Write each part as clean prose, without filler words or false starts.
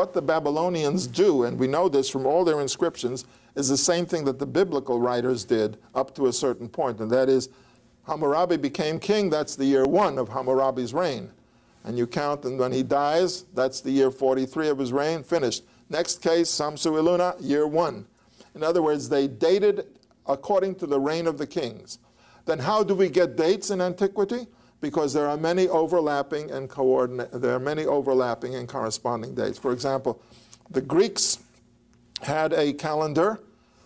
what the Babylonians do, and we know this from all their inscriptions, is the same thing that the biblical writers did up to a certain point, and that is Hammurabi became king, that's the year 1 of Hammurabi's reign. And you count, and when he dies, that's the year 43 of his reign, finished. Next case, Samsu-Iluna, year 1. In other words, they dated according to the reign of the kings. Then how do we get dates in antiquity? Because there are many overlapping and corresponding dates. For example, the Greeks had a calendar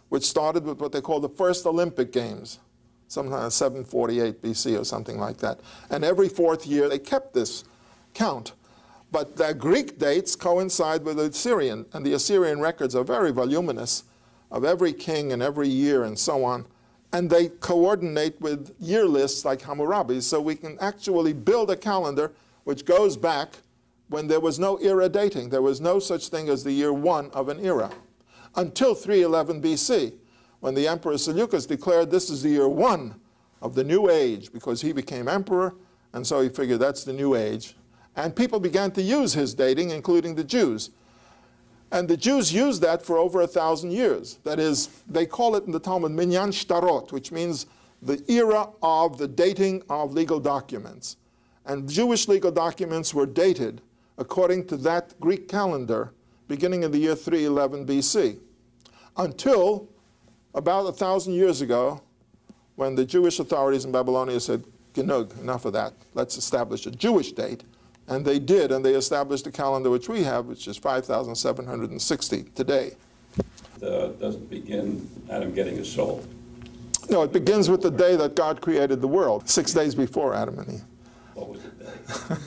which started with what they call the first Olympic Games, sometime 748 BC or something like that. And every 4th year they kept this count. But the Greek dates coincide with the Assyrian, and the Assyrian records are very voluminous of every king and every year and so on. And they coordinate with year lists like Hammurabi's, so we can actually build a calendar which goes back when there was no era dating. There was no such thing as the year 1 of an era until 311 BC, when the Emperor Seleucus declared this is the year 1 of the new age, because he became emperor, and so he figured that's the new age. And people began to use his dating, including the Jews. And the Jews used that for over 1,000 years. That is, they call it in the Talmud minyan shtarot, which means the era of the dating of legal documents. And Jewish legal documents were dated according to that Greek calendar beginning in the year 311 BC, until about 1,000 years ago, when the Jewish authorities in Babylonia said, Genug, enough of that, let's establish a Jewish date. And they did, and they established a calendar which we have, which is 5,760 today. Doesn't begin Adam getting his soul? No, it begins with the day that God created the world, 6 days before Adam and Eve. What was the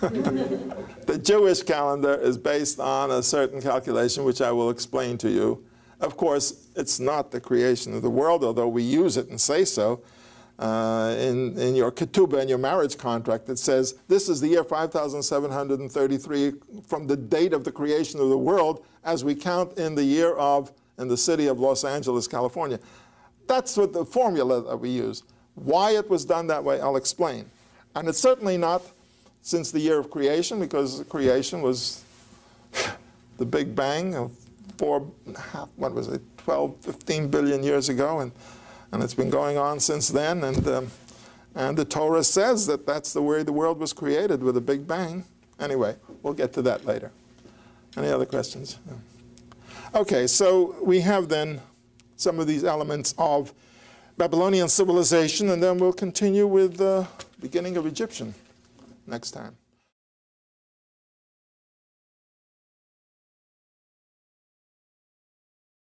day? The Jewish calendar is based on a certain calculation, which I will explain to you. Of course, it's not the creation of the world, although we use it and say so. In your ketubah, in your marriage contract, it says this is the year 5,733 from the date of the creation of the world as we count in the city of Los Angeles, California. That's what the formula that we use. Why it was done that way, I'll explain. And it's certainly not since the year of creation, because creation was the Big Bang of 12, 15 billion years ago, and it's been going on since then, and the Torah says that that's the way the world was created, with a Big Bang. Anyway, we'll get to that later. Any other questions? Okay, so we have then some of these elements of Babylonian civilization, and then we'll continue with the beginning of Egyptian next time.